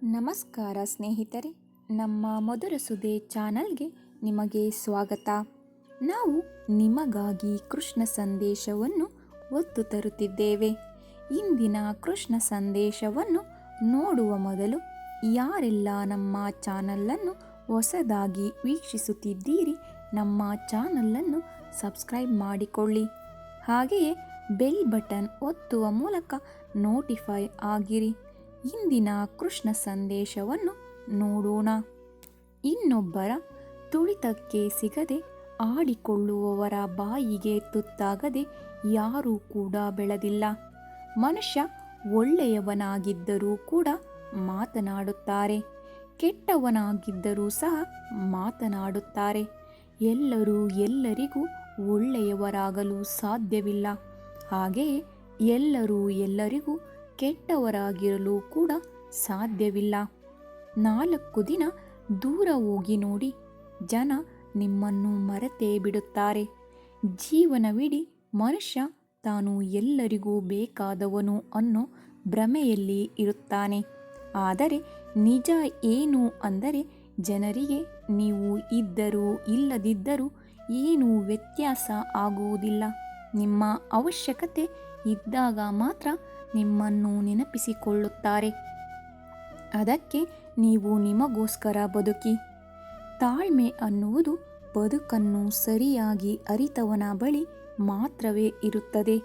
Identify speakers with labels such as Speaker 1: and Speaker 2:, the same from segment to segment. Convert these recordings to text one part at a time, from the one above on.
Speaker 1: ನಮಸ್ಕಾರ ಸ್ನೇಹಿತರೆ, ನಮ್ಮ ಮಧುರ ಸುಧೆ ಚಾನಲ್ಗೆ ನಿಮಗೆ ಸ್ವಾಗತ. ನಾವು ನಿಮಗಾಗಿ ಕೃಷ್ಣ ಸಂದೇಶವನ್ನು ಒತ್ತು ತರುತ್ತಿದ್ದೇವೆ. ಇಂದಿನ ಕೃಷ್ಣ ಸಂದೇಶವನ್ನು ನೋಡುವ ಮೊದಲು ಯಾರೆಲ್ಲ ನಮ್ಮ ಚಾನಲನ್ನು ಹೊಸದಾಗಿ ವೀಕ್ಷಿಸುತ್ತಿದ್ದೀರಿ, ನಮ್ಮ ಚಾನಲನ್ನು ಸಬ್ಸ್ಕ್ರೈಬ್ ಮಾಡಿಕೊಳ್ಳಿ. ಹಾಗೆಯೇ ಬೆಲ್ ಬಟನ್ ಒತ್ತುವ ಮೂಲಕ ನೋಟಿಫೈ ಆಗಿರಿ. ಇಂದಿನ ಕೃಷ್ಣ ಸಂದೇಶವನ್ನು ನೋಡೋಣ. ಇನ್ನೊಬ್ಬರ ತುಳಿತಕ್ಕೆ ಸಿಗದೆ ಆಡಿಕೊಳ್ಳುವವರ ಬಾಯಿಗೆ ತುತ್ತಾಗದೆ ಯಾರೂ ಕೂಡ ಬೆಳೆದಿಲ್ಲ. ಮನುಷ್ಯ ಒಳ್ಳೆಯವನಾಗಿದ್ದರೂ ಕೂಡ ಮಾತನಾಡುತ್ತಾರೆ, ಕೆಟ್ಟವನಾಗಿದ್ದರೂ ಸಹ ಮಾತನಾಡುತ್ತಾರೆ. ಎಲ್ಲರೂ ಎಲ್ಲರಿಗೂ ಒಳ್ಳೆಯವರಾಗಲು ಸಾಧ್ಯವಿಲ್ಲ. ಹಾಗೆಯೇ ಎಲ್ಲರೂ ಎಲ್ಲರಿಗೂ ಕೆಟ್ಟವರಾಗಿರಲು ಕೂಡ ಸಾಧ್ಯವಿಲ್ಲ. 4 ದಿನ ದೂರ ಹೋಗಿ ನೋಡಿ, ಜನ ನಿಮ್ಮನ್ನು ಮರೆತೇ ಬಿಡುತ್ತಾರೆ. ಜೀವನವಿಡೀ ಮನುಷ್ಯ ತಾನು ಎಲ್ಲರಿಗೂ ಬೇಕಾದವನು ಅನ್ನೋ ಭ್ರಮೆಯಲ್ಲಿ ಇರುತ್ತಾನೆ. ಆದರೆ ನಿಜ ಏನು ಅಂದರೆ, ಜನರಿಗೆ ನೀವು ಇದ್ದರೂ ಇಲ್ಲದಿದ್ದರೂ ಏನೂ ವ್ಯತ್ಯಾಸ ಆಗುವುದಿಲ್ಲ. ನಿಮ್ಮ ಅವಶ್ಯಕತೆ ಇದ್ದಾಗ ಮಾತ್ರ ನಿಮ್ಮನ್ನು ನೆನಪಿಸಿಕೊಳ್ಳುತ್ತಾರೆ. ಅದಕ್ಕೆ ನೀವು ನಿಮಗೋಸ್ಕರ ಬದುಕಿ. ತಾಳ್ಮೆ ಅನ್ನುವುದು ಬದುಕನ್ನು ಸರಿಯಾಗಿ ಅರಿತವನ ಬಳಿ ಮಾತ್ರವೇ ಇರುತ್ತದೆ.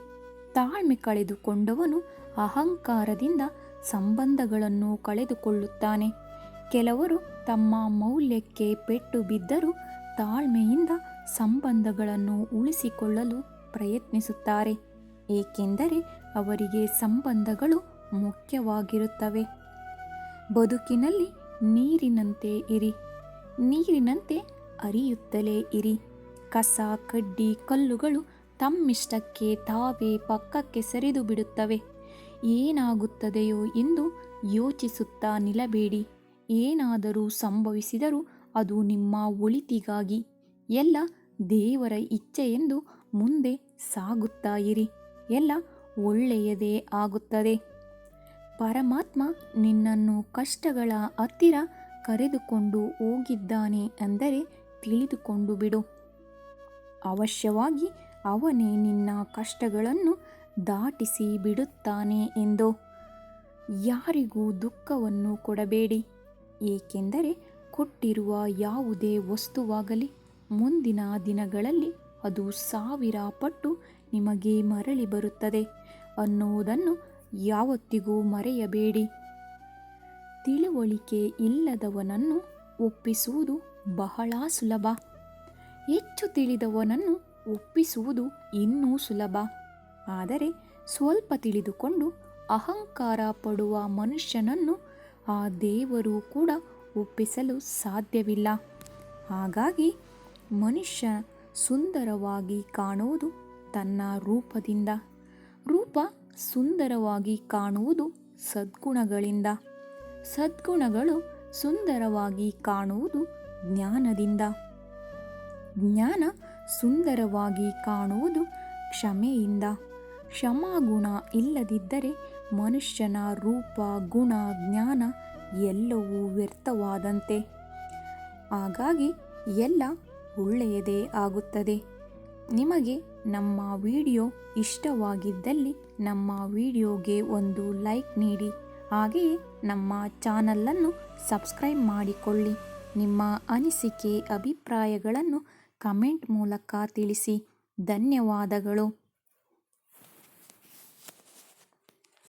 Speaker 1: ತಾಳ್ಮೆ ಕಳೆದುಕೊಂಡವನು ಅಹಂಕಾರದಿಂದ ಸಂಬಂಧಗಳನ್ನು ಕಳೆದುಕೊಳ್ಳುತ್ತಾನೆ. ಕೆಲವರು ತಮ್ಮ ಮೌಲ್ಯಕ್ಕೆ ಪೆಟ್ಟು ಬಿದ್ದರೂ ತಾಳ್ಮೆಯಿಂದ ಸಂಬಂಧಗಳನ್ನು ಉಳಿಸಿಕೊಳ್ಳಲು ಪ್ರಯತ್ನಿಸುತ್ತಾರೆ. ಏಕೆಂದರೆ ಅವರಿಗೆ ಸಂಬಂಧಗಳು ಮುಖ್ಯವಾಗಿರುತ್ತವೆ. ಬದುಕಿನಲ್ಲಿ ನೀರಿನಂತೆ ಇರಿ, ನೀರಿನಂತೆ ಹರಿಯುತ್ತಲೇ ಇರಿ. ಕಸ, ಕಡ್ಡಿ, ಕಲ್ಲುಗಳು ತಮ್ಮಿಷ್ಟಕ್ಕೆ ತಾವೇ ಪಕ್ಕಕ್ಕೆ ಸರಿದು ಬಿಡುತ್ತವೆ. ಏನಾಗುತ್ತದೆಯೋ ಎಂದು ಯೋಚಿಸುತ್ತಾ ನಿಲ್ಲಬೇಡಿ. ಏನಾದರೂ ಸಂಭವಿಸಿದರೂ ಅದು ನಿಮ್ಮ ಒಳಿತಿಗಾಗಿ, ಎಲ್ಲ ದೇವರ ಇಚ್ಛೆಯೆಂದು ಮುಂದೆ ಸಾಗುತ್ತಾ ಇರಿ. ಎಲ್ಲ ಒಳ್ಳೆಯದೇ ಆಗುತ್ತದೆ. ಪರಮಾತ್ಮ ನಿನ್ನನ್ನು ಕಷ್ಟಗಳ ಹತ್ತಿರ ಕರೆದುಕೊಂಡು ಹೋಗಿದ್ದಾನೆ ಅಂದರೆ ತಿಳಿದುಕೊಂಡು ಬಿಡು. ಅವಶ್ಯವಾಗಿ ಅವನೇ ನಿನ್ನ ಕಷ್ಟಗಳನ್ನು ದಾಟಿಸಿ ಬಿಡುತ್ತಾನೆ ಎಂದು. ಯಾರಿಗೂ ದುಃಖವನ್ನು ಕೊಡಬೇಡಿ, ಏಕೆಂದರೆ ಕೊಟ್ಟಿರುವ ಯಾವುದೇ ವಸ್ತುವಾಗಲಿ ಮುಂದಿನ ದಿನಗಳಲ್ಲಿ ಅದು 1000 ಪಟ್ಟು ನಿಮಗೆ ಮರಳಿ ಬರುತ್ತದೆ ಅನ್ನುವುದನ್ನು ಯಾವತ್ತಿಗೂ ಮರೆಯಬೇಡಿ. ತಿಳುವಳಿಕೆ ಇಲ್ಲದವನನ್ನು ಒಪ್ಪಿಸುವುದು ಬಹಳ ಸುಲಭ. ಹೆಚ್ಚು ತಿಳಿದವನನ್ನು ಒಪ್ಪಿಸುವುದು ಇನ್ನೂ ಸುಲಭ. ಆದರೆ ಸ್ವಲ್ಪ ತಿಳಿದುಕೊಂಡು ಅಹಂಕಾರ ಪಡುವ ಮನುಷ್ಯನನ್ನು ಆ ದೇವರು ಕೂಡ ಒಪ್ಪಿಸಲು ಸಾಧ್ಯವಿಲ್ಲ. ಹಾಗಾಗಿ ಮನುಷ್ಯ ಸುಂದರವಾಗಿ ಕಾಣುವುದು ತನ್ನ ರೂಪದಿಂದ, ರೂಪ ಸುಂದರವಾಗಿ ಕಾಣುವುದು ಸದ್ಗುಣಗಳಿಂದ, ಸದ್ಗುಣಗಳು ಸುಂದರವಾಗಿ ಕಾಣುವುದು ಜ್ಞಾನದಿಂದ, ಜ್ಞಾನ ಸುಂದರವಾಗಿ ಕಾಣುವುದು ಕ್ಷಮೆಯಿಂದ. ಕ್ಷಮಾಗುಣ ಇಲ್ಲದಿದ್ದರೆ ಮನುಷ್ಯನ ರೂಪ, ಗುಣ, ಜ್ಞಾನ ಎಲ್ಲವೂ ವ್ಯರ್ಥವಾದಂತೆ. ಹಾಗಾಗಿ ಎಲ್ಲ ಒಳ್ಳೆಯದೇ ಆಗುತ್ತದೆ. ನಿಮಗೆ ನಮ್ಮ ವಿಡಿಯೋ ಇಷ್ಟವಾಗಿದ್ದಲ್ಲಿ ನಮ್ಮ ವಿಡಿಯೋಗೆ ಒಂದು ಲೈಕ್ ನೀಡಿ. ಹಾಗೆಯೇ ನಮ್ಮ ಚಾನಲನ್ನು ಸಬ್ಸ್ಕ್ರೈಬ್ ಮಾಡಿಕೊಳ್ಳಿ. ನಿಮ್ಮ ಅನಿಸಿಕೆ, ಅಭಿಪ್ರಾಯಗಳನ್ನು ಕಮೆಂಟ್ ಮೂಲಕ ತಿಳಿಸಿ. ಧನ್ಯವಾದಗಳು.